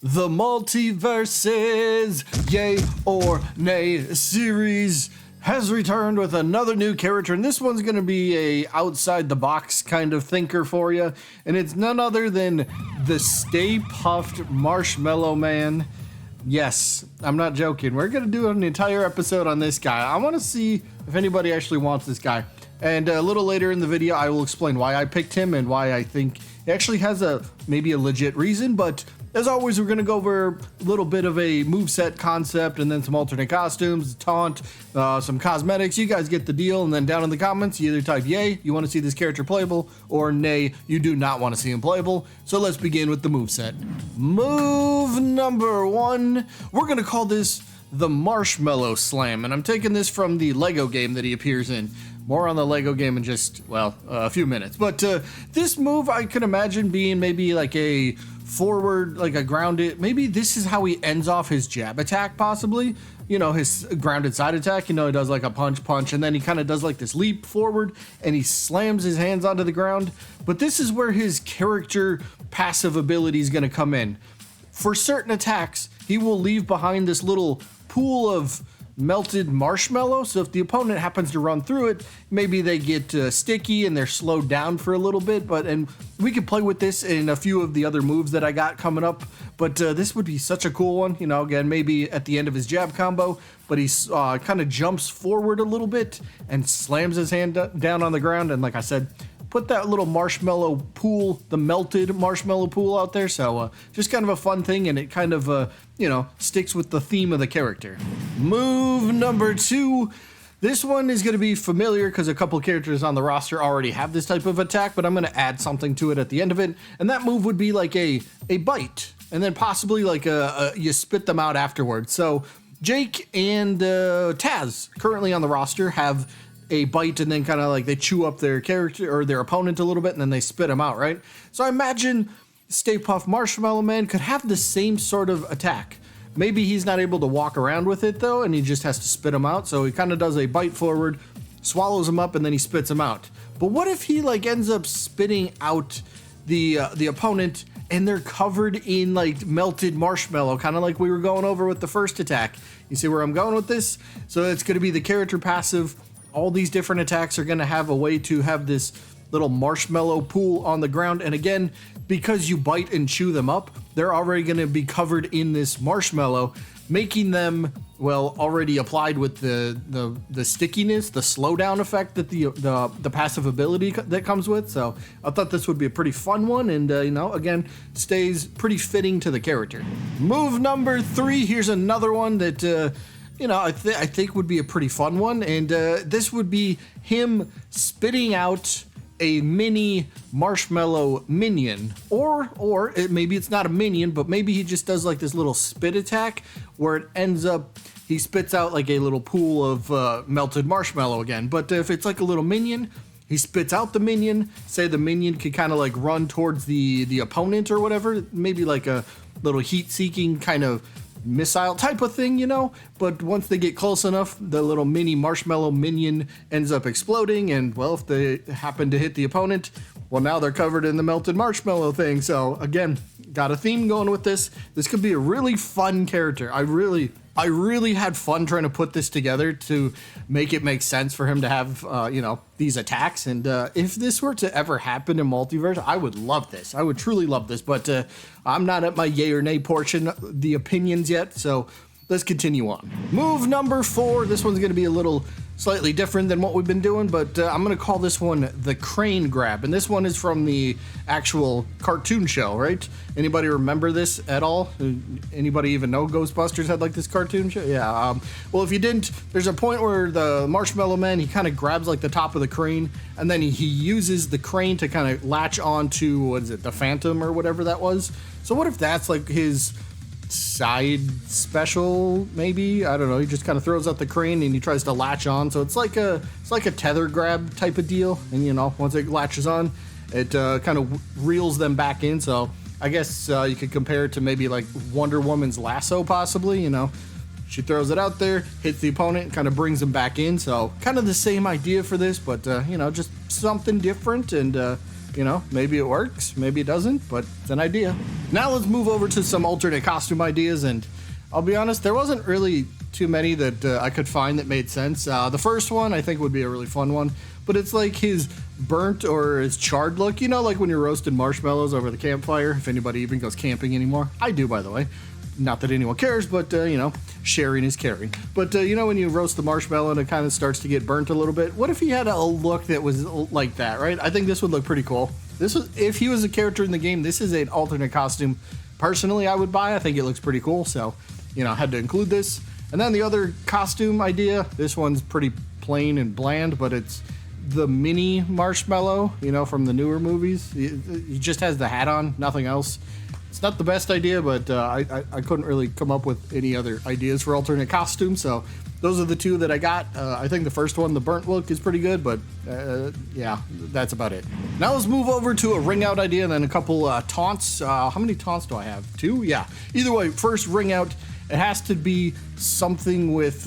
The Multiverses, yay or nay series has returned with another new character, and this one's going to be a outside the box kind of thinker for you, and it's none other than the Stay Puft Marshmallow Man. Yes, I'm not joking. We're going to do an entire episode on this guy. I want to see if anybody actually wants this guy. And a little later in the video, I will explain why I picked him and why I think he actually has maybe a legit reason. But as always, we're going to go over a little bit of a moveset concept and then some alternate costumes, taunt, some cosmetics. You guys get the deal. And then down in the comments, you either type yay, you want to see this character playable, or nay, you do not want to see him playable. So let's begin with the moveset. Move number 1, we're going to call this the Marshmallow Slam. And I'm taking this from the Lego game that he appears in. More on the Lego game in just, well, a few minutes. But this move, I could imagine being maybe like a forward, like a grounded, maybe this is how he ends off his jab attack, possibly. You know, his grounded side attack, you know, he does like a punch, and then he kind of does like this leap forward, and he slams his hands onto the ground. But this is where his character passive ability is going to come in. For certain attacks, he will leave behind this little pool of melted marshmallow, so if the opponent happens to run through it, maybe they get sticky and they're slowed down for a little bit. And we could play with this in a few of the other moves that I got coming up, but this would be such a cool one, you know, again, maybe at the end of his jab combo, but he kind of jumps forward a little bit and slams his hand down on the ground, and like I said, put that little marshmallow pool, the melted marshmallow pool out there. So just kind of a fun thing, and it kind of, you know, sticks with the theme of the character. Move number 2. This one is going to be familiar because a couple characters on the roster already have this type of attack, but I'm going to add something to it at the end of it. And that move would be like a bite, and then possibly like you spit them out afterwards. So Jake and Taz currently on the roster have a bite, and then kind of like they chew up their character or their opponent a little bit, and then they spit them out, right? So I imagine Stay Puft Marshmallow Man could have the same sort of attack. Maybe he's not able to walk around with it though, and he just has to spit them out. So he kind of does a bite forward, swallows them up, and then he spits them out. But what if he like ends up spitting out the opponent, and they're covered in like melted marshmallow, kind of like we were going over with the first attack? You see where I'm going with this? So it's going to be the character passive. All these different attacks are going to have a way to have this little marshmallow pool on the ground. And again, because you bite and chew them up, they're already going to be covered in this marshmallow, making them, well, already applied with the stickiness, the slowdown effect that the passive ability that comes with. So I thought this would be a pretty fun one, and you know, again, stays pretty fitting to the character. Move number 3. Here's another one that you know, I think would be a pretty fun one, and this would be him spitting out a mini marshmallow minion, or maybe it's not a minion, but maybe he just does like this little spit attack where it ends up he spits out like a little pool of melted marshmallow again. But if it's like a little minion, he spits out the minion. Say the minion could kind of like run towards the opponent or whatever, maybe like a little heat-seeking kind of missile type of thing, you know, but once they get close enough, the little mini marshmallow minion ends up exploding, and well, if they happen to hit the opponent, well, now they're covered in the melted marshmallow thing. So again, got a theme going with this. This could be a really fun character. I really had fun trying to put this together to make it make sense for him to have, you know, these attacks. And if this were to ever happen in Multiverse, I would love this. I would truly love this. But I'm not at my yay or nay portion, the opinions yet. So let's continue on. Move number 4. This one's going to be a little slightly different than what we've been doing, but I'm going to call this one the crane grab. And this one is from the actual cartoon show, right? Anybody remember this at all? Anybody even know Ghostbusters had like this cartoon show? Yeah. Well, if you didn't, there's a point where the Marshmallow Man, he kind of grabs like the top of the crane, and then he uses the crane to kind of latch on to, what is it, the Phantom or whatever that was. So what if that's like his side special, maybe? I don't know. He just kind of throws out the crane and he tries to latch on. So it's like a tether grab type of deal. And you know, once it latches on, it kind of reels them back in. So I guess you could compare it to maybe like Wonder Woman's lasso, possibly. You know, she throws it out there, hits the opponent, and kind of brings them back in. So kind of the same idea for this, but you know, just something different and You know, maybe it works, maybe it doesn't, but it's an idea. Now let's move over to some alternate costume ideas, and I'll be honest, there wasn't really too many that I could find that made sense. The first one I think would be a really fun one, but it's like his burnt or his charred look, you know, like when you're roasting marshmallows over the campfire, if anybody even goes camping anymore. I do, by the way. Not that anyone cares, but, you know, sharing is caring. But, you know, when you roast the marshmallow and it kind of starts to get burnt a little bit, what if he had a look that was like that, right? I think this would look pretty cool. If he was a character in the game, this is an alternate costume. Personally, I would buy. I think it looks pretty cool, so, you know, I had to include this. And then the other costume idea, this one's pretty plain and bland, but it's the mini marshmallow, you know, from the newer movies. He just has the hat on, nothing else. It's not the best idea, but I couldn't really come up with any other ideas for alternate costumes, so those are the two that I got. I think the first one, the burnt look, is pretty good, but yeah, that's about it. Now let's move over to a ring out idea and then a couple taunts. How many taunts do I have? 2? Yeah. Either way, first ring out, it has to be something with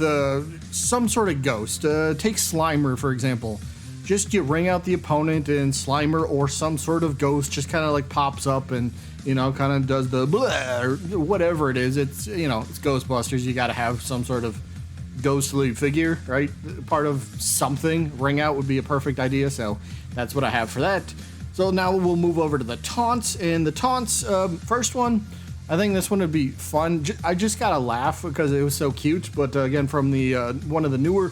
some sort of ghost. Take Slimer, for example. Just you ring out the opponent and Slimer or some sort of ghost just kind of like pops up and, you know, kind of does the blah or whatever it is. It's, you know, it's Ghostbusters. You got to have some sort of ghostly figure, right? Part of something. Ring out would be a perfect idea. So that's what I have for that. So now we'll move over to the taunts. And the taunts, first one, I think this one would be fun. I just got to laugh because it was so cute. But again, from the one of the newer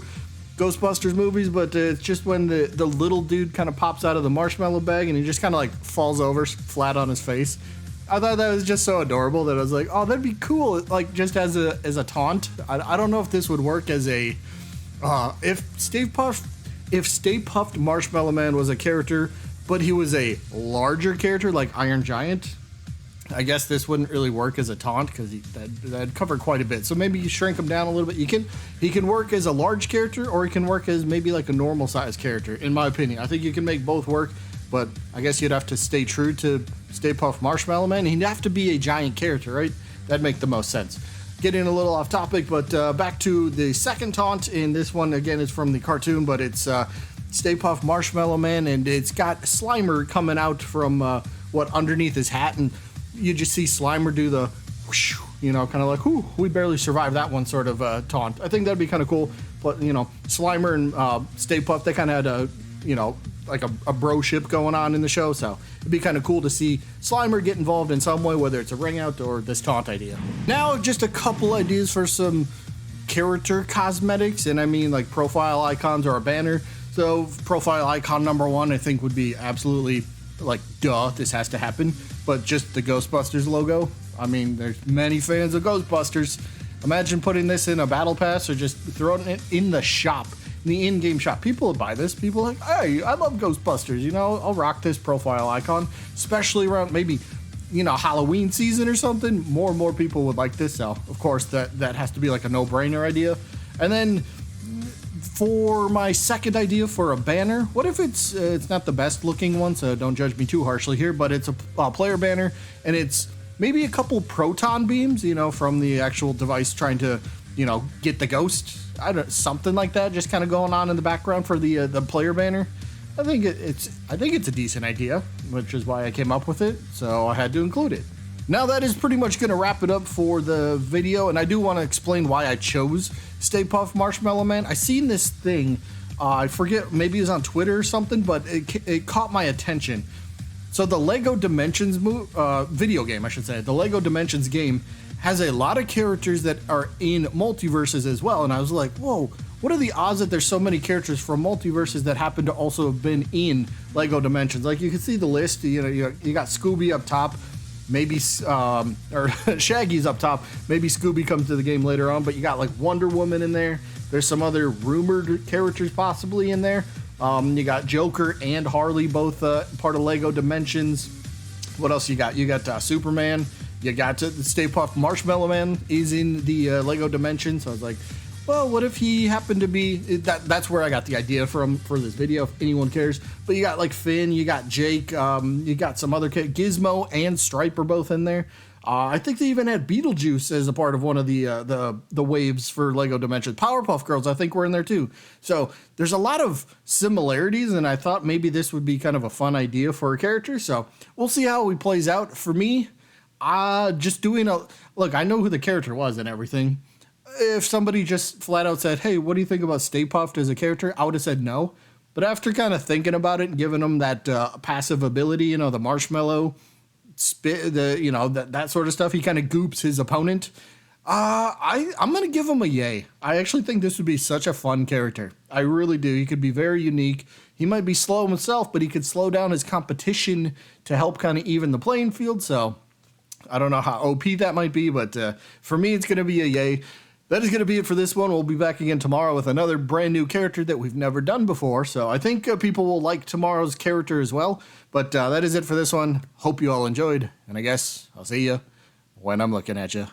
Ghostbusters movies, but it's just when the little dude kind of pops out of the marshmallow bag and he just kind of like falls over flat on his face. I thought that was just so adorable that I was like, oh, that'd be cool, like just as a taunt. I don't know if this would work as a if Stay Puft Marshmallow Man was a character, but he was a larger character like Iron Giant. I guess this wouldn't really work as a taunt because that'd cover quite a bit. So maybe you shrink him down a little bit. He can work as a large character or he can work as maybe like a normal size character, in my opinion. I think you can make both work, but I guess you'd have to stay true to Stay Puft Marshmallow Man. He'd have to be a giant character, right? That'd make the most sense. Getting a little off topic, but back to the second taunt, and this one again is from the cartoon, but it's Stay Puft Marshmallow Man, and it's got Slimer coming out from underneath his hat, and you just see Slimer do the whoosh, you know, kind of like, whoo, we barely survived that one sort of taunt. I think that'd be kind of cool. But, you know, Slimer and Stay Puft, they kind of had a, you know, like a bro-ship going on in the show. So it'd be kind of cool to see Slimer get involved in some way, whether it's a ring out or this taunt idea. Now, just a couple ideas for some character cosmetics. And I mean like profile icons or a banner. So profile icon number 1, I think would be absolutely like, duh, this has to happen. But just the Ghostbusters logo. I mean, there's many fans of Ghostbusters. Imagine putting this in a battle pass or just throwing it in the shop, in the in-game shop. People would buy this. People are like, hey, I love Ghostbusters. You know, I'll rock this profile icon, especially around maybe, you know, Halloween season or something. More and more people would like this. So, of course, that has to be like a no-brainer idea. And then for my second idea for a banner, what if it's not the best looking one, so don't judge me too harshly here, but it's a player banner, and it's maybe a couple proton beams, you know, from the actual device trying to, you know, get the ghost. Something like that, just kind of going on in the background for the player banner. I think it's a decent idea, which is why I came up with it, so I had to include it. Now that is pretty much going to wrap it up for the video, and I do want to explain why I chose Stay Puft Marshmallow Man. I seen this thing, I forget, maybe it was on Twitter or something, but it caught my attention. So the Lego Dimensions video game, I should say, the Lego Dimensions game has a lot of characters that are in Multiverses as well, and I was like, whoa, what are the odds that there's so many characters from Multiverses that happen to also have been in Lego Dimensions? Like, you can see the list, you know, you got Scooby up top, maybe, or Shaggy's up top. Maybe Scooby comes to the game later on, but you got like Wonder Woman in there. There's some other rumored characters possibly in there. You got Joker and Harley, both part of Lego Dimensions. What else you got? You got Superman. You got Stay Puft Marshmallow Man is in the Lego Dimensions. So I was like, well, what if he happened to be that's where I got the idea for this video, if anyone cares. But you got like Finn, you got Jake, you got some other Gizmo and Stripe are both in there. I think they even had Beetlejuice as a part of one of the waves for Lego Dimensions. Powerpuff Girls, I think, were in there too. So there's a lot of similarities, and I thought maybe this would be kind of a fun idea for a character. So we'll see how it plays out. For me, just doing look, I know who the character was and everything. If somebody just flat out said, hey, what do you think about Stay Puft as a character? I would have said no. But after kind of thinking about it and giving them that passive ability, the Marshmallow Spit, that sort of stuff, he kind of goops his opponent. I'm going to give him a yay. I actually think this would be such a fun character. I really do. He could be very unique. He might be slow himself, but he could slow down his competition to help kind of even the playing field. So I don't know how OP that might be, but for me, it's going to be a yay. That is going to be it for this one. We'll be back again tomorrow with another brand new character that we've never done before. So I think people will like tomorrow's character as well. But that is it for this one. Hope you all enjoyed. And I guess I'll see you when I'm looking at you.